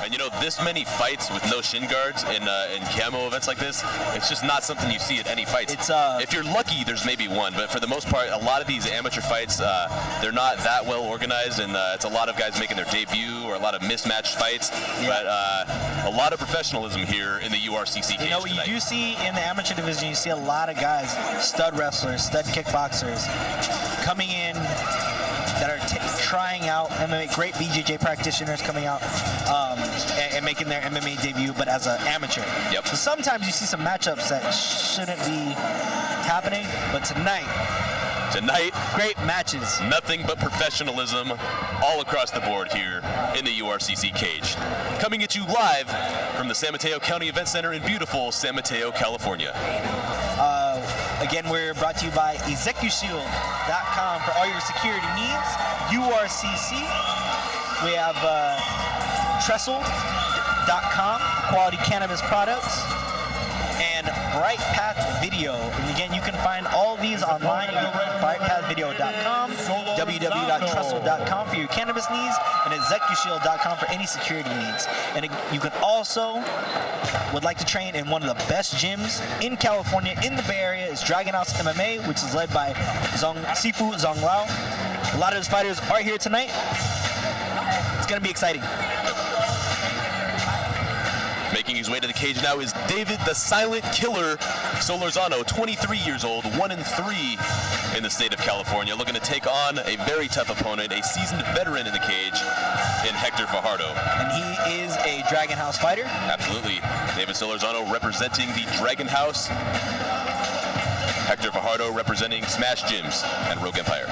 And you know, this many fights with no shin guards in camo events like this, it's just not something you see at any fights. It's if you're lucky, there's maybe one, but for the most part, a lot of these amateur fights, they're not that well organized, and it's a lot of guys making their debut or a lot of mismatched fights. But a lot of professionalism here in the URCC cage. You know what you do see in the amateur division? You see a lot of guys, stud wrestlers, stud kickboxers, coming in that are trying out MMA, great BJJ practitioners coming out and making their MMA debut, but as an amateur. Yep. So sometimes you see some matchups that shouldn't be happening, but tonight, great matches. Nothing but professionalism all across the board here in the URCC cage. Coming at you live from the San Mateo County Event Center in beautiful San Mateo, California. Again, we're brought to you by ExecuShield.com for all your security needs. URCC. We have Trestle.com, quality cannabis products. And Bright Path Video. And again, you can find all these online at brightpathvideo.com, www.trestle.com for your cannabis needs, and ExecuShield.com for any security needs. And you can also would like to train in one of the best gyms in California, in the Bay Area, is Dragon House MMA, which is led by Sifu Zhong Lao. A lot of his fighters are here tonight. It's going to be exciting. Making his way to the cage now is David the Silent Killer Solorzano, 23 years old, 1-3 in the state of California, looking to take on a very tough opponent, a seasoned veteran in the cage in Hector Fajardo. And he is a Dragon House fighter? Absolutely. David Solorzano representing the Dragon House. Hector Fajardo representing Smash Gyms and Rogue Empire.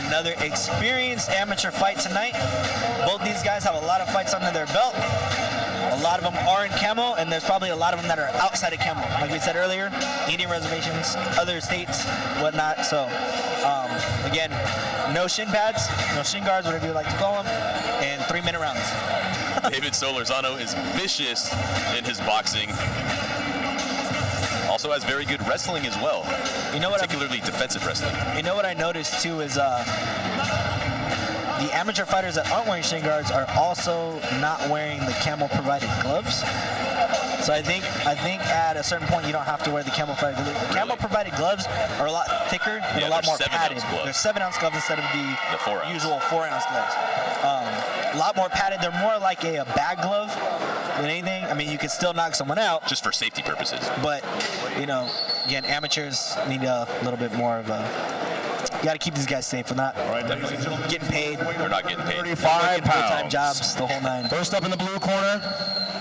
Another experienced amateur fight tonight. Both these guys have a lot of fights under their belt. A lot of them are in camo, and there's probably a lot of them that are outside of camo. Like we said earlier, Indian reservations, other states, whatnot. So, again, no shin pads, no shin guards, whatever you like to call them, and 3-minute rounds. David Solorzano is vicious in his boxing. Also has very good wrestling as well. You know what? Particularly defensive wrestling. You know what I noticed too is the amateur fighters that aren't wearing shin guards are also not wearing the camo provided gloves. So I think at a certain point you don't have to wear the camo provided gloves. Really? Camo provided gloves are a lot thicker and a lot more padded. They're 7-ounce gloves instead of the 4-ounce. usual 4-ounce gloves. A lot more padded. They're more like a bag glove than anything. I mean, you can still knock someone out. Just for safety purposes. But, you know, again, amateurs need a little bit more of a... You got to keep these guys safe. We're not getting paid. They're not getting paid. 35 pounds. Full-time jobs, the whole nine. First up in the blue corner,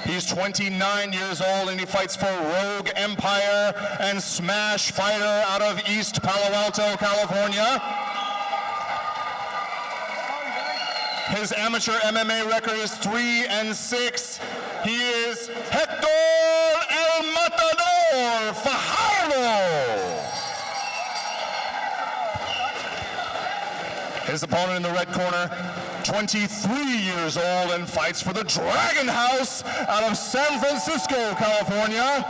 he's 29 years old, and he fights for Rogue Empire and Smash Fighter out of East Palo Alto, California. His amateur MMA record is 3-6. He is Hector El Matador Fajardo. His opponent in the red corner, 23 years old, and fights for the Dragon House out of San Francisco, California.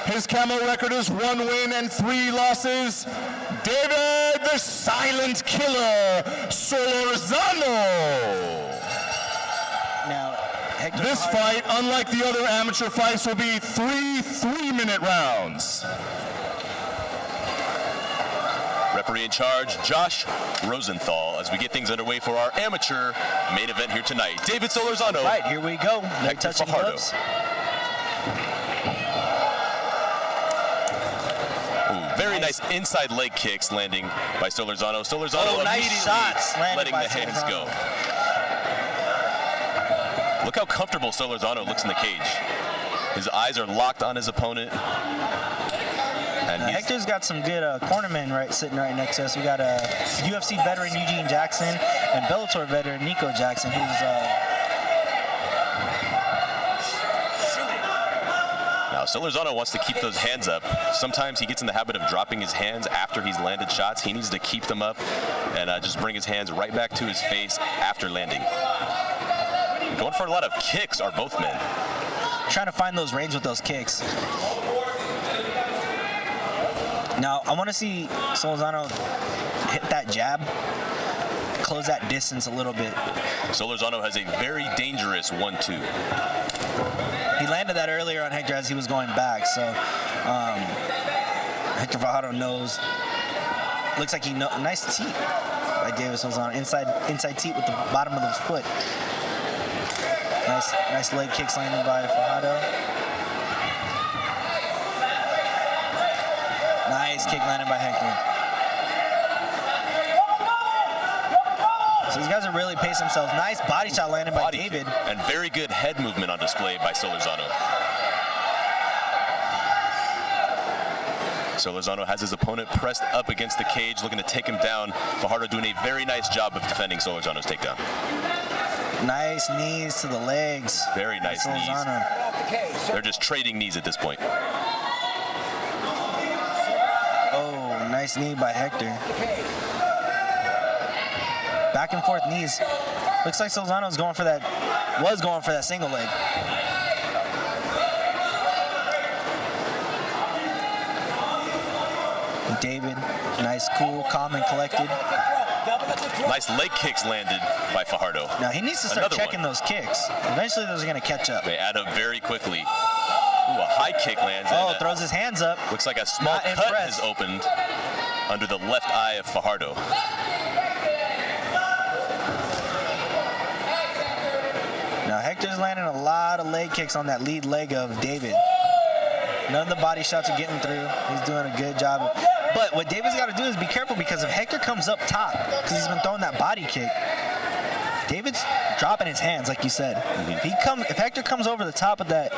His camo record is 1 win and 3 losses. David the Silent Killer Solorzano. Now, Hector This fight, unlike the other amateur fights, will be 3 3-minute rounds. Referee in charge, Josh Rosenthal, as we get things underway for our amateur main event here tonight. David Solorzano. All right, here we go. No Hector touching Fajardo. gloves. Very nice inside leg kicks landing by Solorzano. Solorzano nice immediately shots landed letting by the hands Solorzano. go. Look how comfortable Solorzano looks in the cage. His eyes are locked on his opponent. And Hector's got some good cornermen sitting right next to us. We got a UFC veteran Eugene Jackson and Bellator veteran Nico Jackson, who's now Solorzano wants to keep those hands up. Sometimes he gets in the habit of dropping his hands after he's landed shots. He needs to keep them up and just bring his hands right back to his face after landing. Going for a lot of kicks are both men. Trying to find those range with those kicks. Now, I want to see Solorzano hit that jab, close that distance a little bit. Solorzano has a very dangerous 1-2. He landed that earlier on Hector as he was going back, so Hector Fajardo knows. Looks like he knows. Nice teep by David Solorzano. Inside teep with the bottom of his foot. Nice leg kicks landed by Fajardo. Nice kick landed by Hector. So these guys are really pacing themselves. Nice body shot landed by David. And very good head movement on display by Solorzano. Solorzano has his opponent pressed up against the cage, looking to take him down. Fajardo doing a very nice job of defending Solorzano's takedown. Nice knees to the legs. Very nice knees. They're just trading knees at this point. Oh, nice knee by Hector. Back and forth knees. Looks like Solorzano was going for that single leg. David, nice, cool, calm, and collected. Nice leg kicks landed by Fajardo. Now he needs to start checking those kicks. Eventually those are going to catch up. They add up very quickly. Ooh, a high kick lands. Oh, throws his hands up. Looks like a small cut has opened under the left eye of Fajardo. Now Hector's landing a lot of leg kicks on that lead leg of David. None of the body shots are getting through. He's doing a good job. But what David's got to do is be careful, because if Hector comes up top, because he's been throwing that body kick, David's dropping his hands, like you said. If Hector comes over the top of that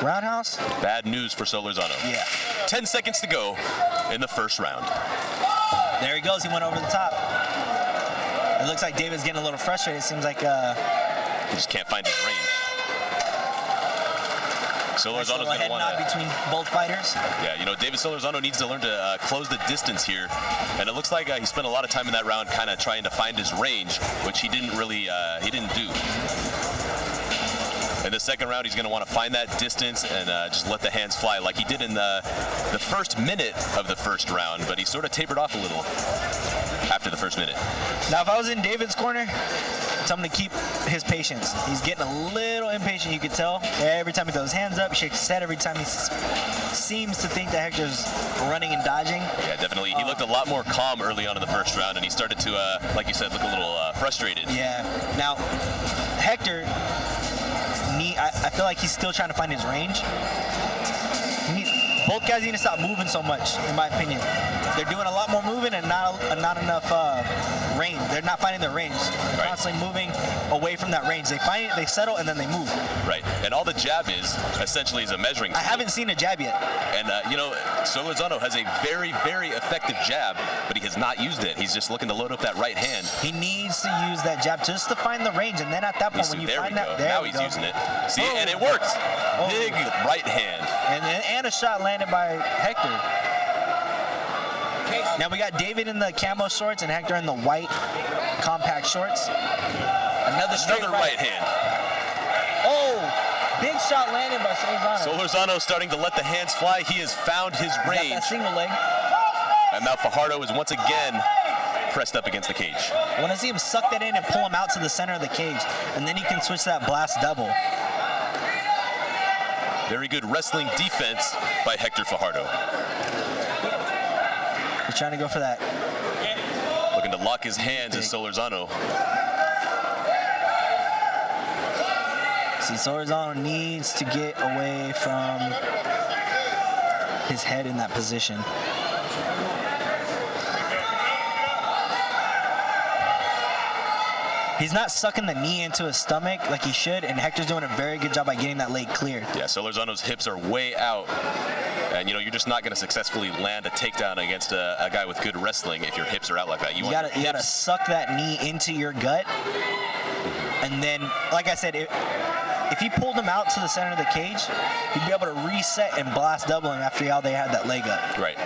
roundhouse. Bad news for Solorzano. Yeah. 10 seconds to go in the first round. There he goes. He went over the top. It looks like David's getting a little frustrated. It seems like he just can't find his range. Solorzano's going to want to between both fighters. Yeah, you know, David Solorzano needs to learn to close the distance here, and it looks like he spent a lot of time in that round kind of trying to find his range, which he didn't really do. In the second round, he's going to want to find that distance and just let the hands fly like he did in the first minute of the first round, but he sort of tapered off a little after the first minute. Now, if I was in David's corner, tell him to keep his patience. He's getting a little impatient, you could tell. Every time he throws his hands up, he shakes his head. Every time he seems to think that Hector's running and dodging. Yeah, definitely. He looked a lot more calm early on in the first round, and he started to, like you said, look a little frustrated. Yeah. Now, Hector, I feel like he's still trying to find his range. Both guys need to stop moving so much, in my opinion. They're doing a lot more moving and not enough range. They're not finding their range. They're constantly moving away from that range. They find it, they settle, and then they move. Right. And all the jab is essentially is a measuring tool. I haven't seen a jab yet. And, you know, Solorzano has a very, very effective jab, but he has not used it. He's just looking to load up that right hand. He needs to use that jab just to find the range, and then at that point, when you find that, now he's using it. See, and it worked. Big right hand. And a shot landed by Hector. Now we got David in the camo shorts and Hector in the white compact shorts. Another right hand. Oh, big shot landed by Solorzano. Solorzano starting to let the hands fly. He has found his range. That single leg. And now Fajardo is once again pressed up against the cage. I want to see him suck that in and pull him out to the center of the cage, and then he can switch that blast double. Very good wrestling defense by Hector Fajardo. He's trying to go for that. Looking to lock his hands as Solorzano. See, Solorzano needs to get away from his head in that position. He's not sucking the knee into his stomach like he should, and Hector's doing a very good job by getting that leg cleared. Yeah, Solorzano's hips are way out. And, you know, you're just not going to successfully land a takedown against a guy with good wrestling if your hips are out like that. You gotta suck that knee into your gut. And then, like I said, if he pulled him out to the center of the cage, he'd be able to reset and blast double him after how they had that leg up. Right.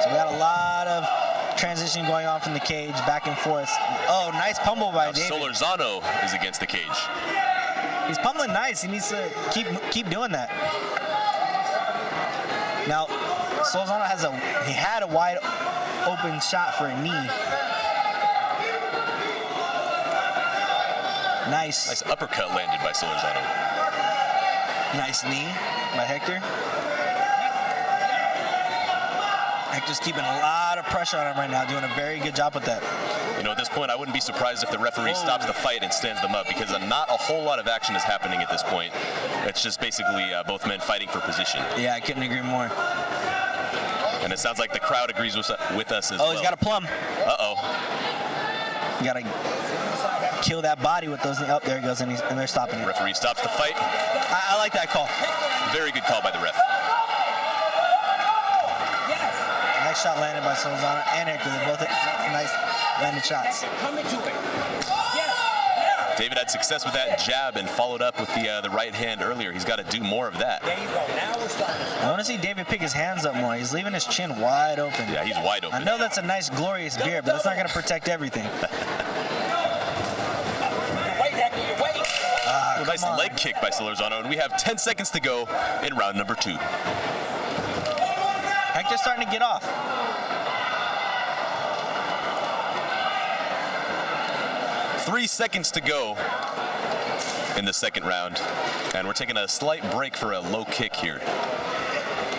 So we got a lot of transition going on from the cage, back and forth. Oh, nice pummel by David. Solorzano is against the cage. He's pummeling nice. He needs to keep doing that. Now, Solorzano had a wide open shot for a knee. Nice Uppercut landed by Solorzano. Nice knee by Hector. Hector's keeping a lot of pressure on him right now, doing a very good job with that. You know, at this point, I wouldn't be surprised if the referee stops the fight and stands them up, because not a whole lot of action is happening at this point. It's just basically both men fighting for position. Yeah, I couldn't agree more. And it sounds like the crowd agrees with us as well. Oh, he's got a plum. Uh-oh. You gotta kill that body with those. Oh, there he goes, and they're stopping it. Referee stops the fight. I like that call. Very good call by the ref. Nice shot landed by Solorzano and Hector. They both nice landed shots. David had success with that jab and followed up with the right hand earlier. He's got to do more of that. There you go. Now we're starting. I want to see David pick his hands up more. He's leaving his chin wide open. Yeah, he's wide open. I know that's a nice, glorious beard, but it's not going to protect everything. Nice leg kick by Solorzano, and we have 10 seconds to go in round number 2. Hector's starting to get off. Three seconds to go in the second round, and we're taking a slight break for a low kick here.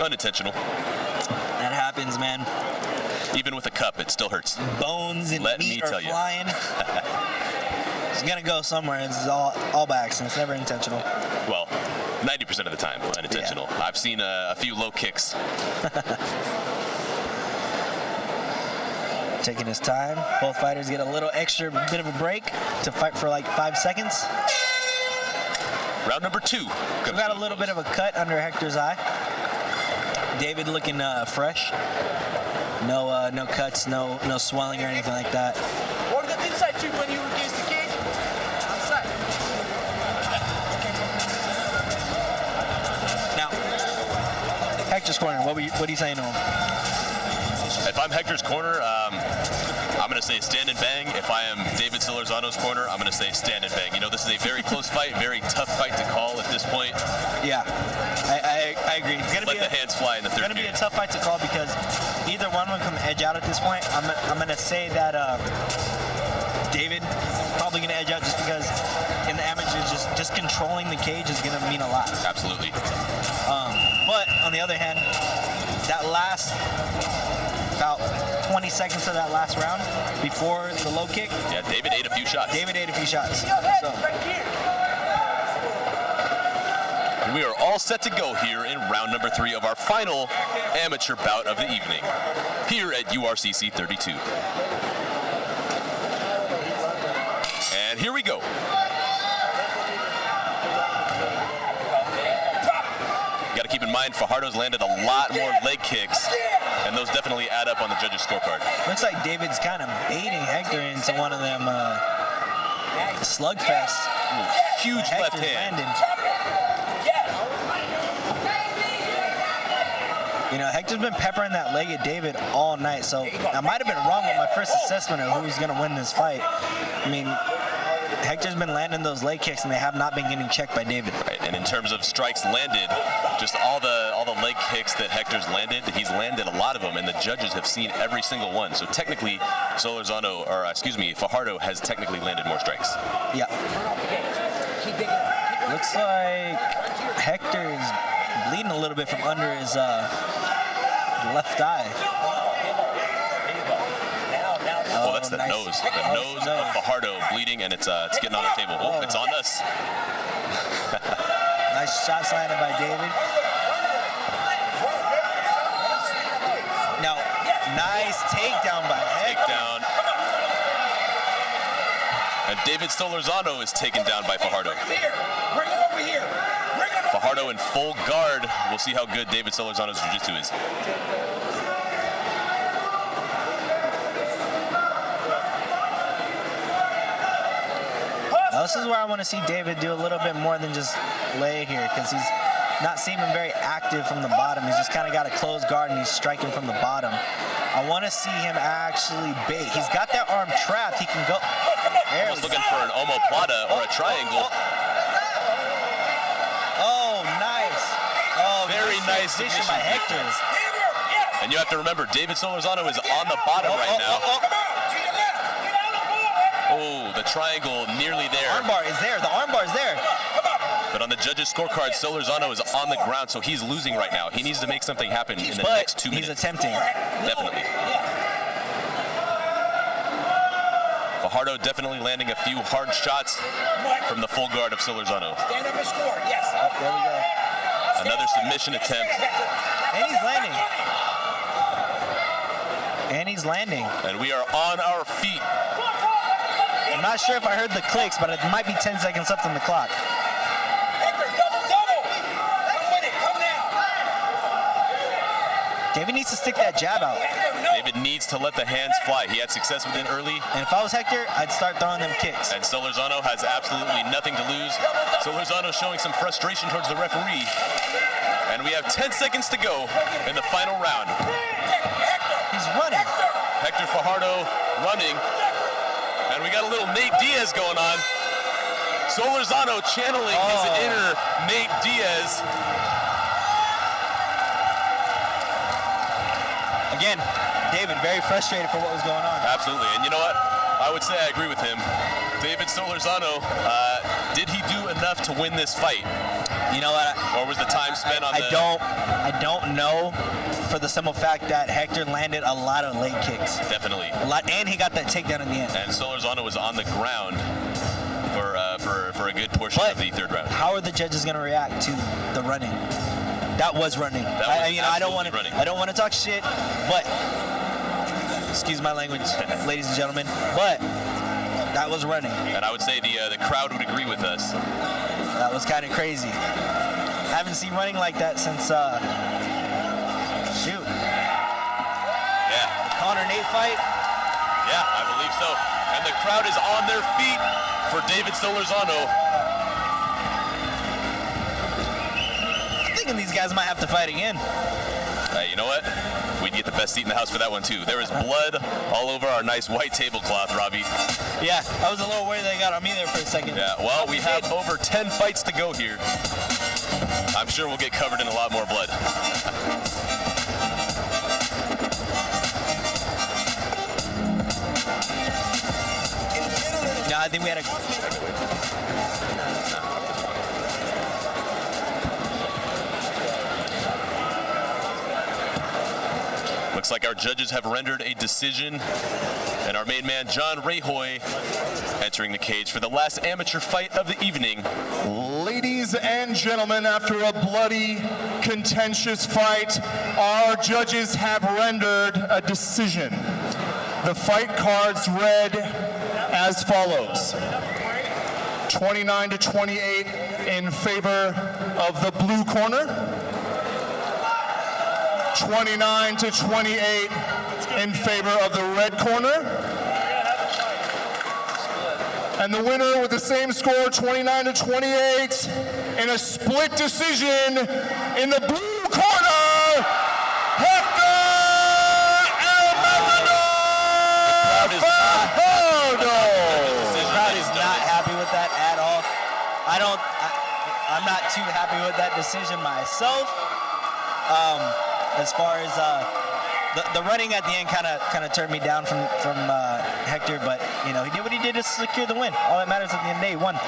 Unintentional. That happens, man. Even with a cup, it still hurts. Bones and Let meat me are tell you. flying. It's gonna go somewhere. It's all by accident. It's never intentional. Well, 90% of the time, unintentional. Yeah. I've seen a few low kicks. Taking his time. Both fighters get a little extra bit of a break to fight for like 5 seconds. Round number 2. We got a little bit of a cut under Hector's eye. David looking fresh. No cuts, no swelling or anything like that. What did the inside shoot when you were against the cage? Outside. Now, Hector's corner. What are you saying to him? If I'm Hector's corner, I'm going to say stand and bang. If I am David Solorzano's corner, I'm going to say stand and bang. You know, this is a very close fight, very tough fight to call at this point. Yeah, I agree. It's gonna Let the hands fly in the third It's gonna be period. a tough fight to call because either one will come edge out at this point. I'm gonna say that David probably gonna edge out just because in the amateurs, just controlling the cage is gonna mean a lot. Absolutely. But on the other hand, that last about 20 seconds of that last round before the low kick, Yeah, David ate a few shots. So We are all set to go here in round number 3 of our final amateur bout of the evening here at URCC 32. And here we go. You got to keep in mind, Fajardo's landed a lot more leg kicks, and those definitely add up on the judges' scorecard. looks like David's kind of baiting Hector into one of them slugfests. Huge left Hector's hand. landing. You know, Hector's been peppering that leg at David all night, so I might have been wrong with my first assessment of who's going to win this fight. I mean, Hector's been landing those leg kicks, and they have not been getting checked by David. Right, and in terms of strikes landed, just all the leg kicks that Hector's landed, he's landed a lot of them, and the judges have seen every single one. So technically, Fajardo has technically landed more strikes. Yeah. Looks like Hector's bleeding a little bit from under his left eye. Well, that's the nice. nose. The nose of Fajardo bleeding, and it's getting on the table. Oh, it's on us. Nice shots landed by David. Now, nice takedown by Hector. Takedown. And David Solorzano is taken down by Fajardo. Bring him over here. Fajardo in full guard. We'll see how good David Solorzano's jiu-jitsu is. This is where I want to see David do a little bit more than just lay here, because he's not seeming very active from the bottom. He's just kind of got a closed guard and he's striking from the bottom. I want to see him actually bait. He's got that arm trapped. He can go. Almost looking for an omoplata or a triangle. Oh, nice. Oh, very nice position by Hector. And you have to remember, David Solorzano is on the bottom right now. Oh, the triangle nearly there. Armbar is there. The armbar is there. But on the judges' scorecard, Solorzano is on the ground, so he's losing right now. He needs to make something happen in the next 2 minutes. He's attempting. Definitely. Fajardo definitely landing a few hard shots from the full guard of Solorzano. Stand up and score, yes. Oh, there we go. Another submission attempt. And he's landing. And he's landing. And we are on our feet. I'm not sure if I heard the clicks, but it might be 10 seconds left on the clock. Hector, double. Come with it, come now. David needs to stick that jab out. David needs to let the hands fly. He had success with it early. And if I was Hector, I'd start throwing them kicks. And Solorzano has absolutely nothing to lose. Solorzano showing some frustration towards the referee. And we have 10 seconds to go in the final round. He's running. Hector Fajardo running. And we got a little Nate Diaz going on. Solorzano channeling his inner Nate Diaz. Again, David very frustrated for what was going on. Absolutely. And you know what? I would say I agree with him. David Solorzano, did he do enough to win this fight? You know what? Or was the time spent on I don't know, for the simple fact that Hector landed a lot of leg kicks. Definitely. A lot, and he got that takedown in the end. And Solorzano was on the ground for a good portion of the third round. How are the judges going to react to the running? That was running. I don't want to talk shit, but excuse my language, ladies and gentlemen, but that was running. And I would say the crowd would agree with us. That was kind of crazy. Haven't seen running like that since shoot. Yeah. The Conor Nate fight. Yeah, I believe so. And the crowd is on their feet for David Solorzano. I'm thinking these guys might have to fight again. You know what? We'd get the best seat in the house for that one too. There is blood all over our nice white tablecloth, Robbie. Yeah, I was a little worried they got on me there for a second. Yeah, well, we have over 10 fights to go here. I'm sure we'll get covered in a lot more blood. No, I think we had a... Looks like our judges have rendered a decision, and our main man, John Rajoy, entering the cage for the last amateur fight of the evening. Ladies and gentlemen, after a bloody, contentious fight, our judges have rendered a decision. The fight cards read as follows: 29-28 in favor of the blue corner. 29-28 in favor of the red corner. And the winner with the same score, 29-28, in a split decision in the blue corner, Hector El Matador Fajardo. The crowd is not happy with that at all. I'm not too happy with that decision myself. As far as the running at the end kind of turned me down from Hector, but you know, he did what he did to secure the win. All that matters at the end of the day, he won.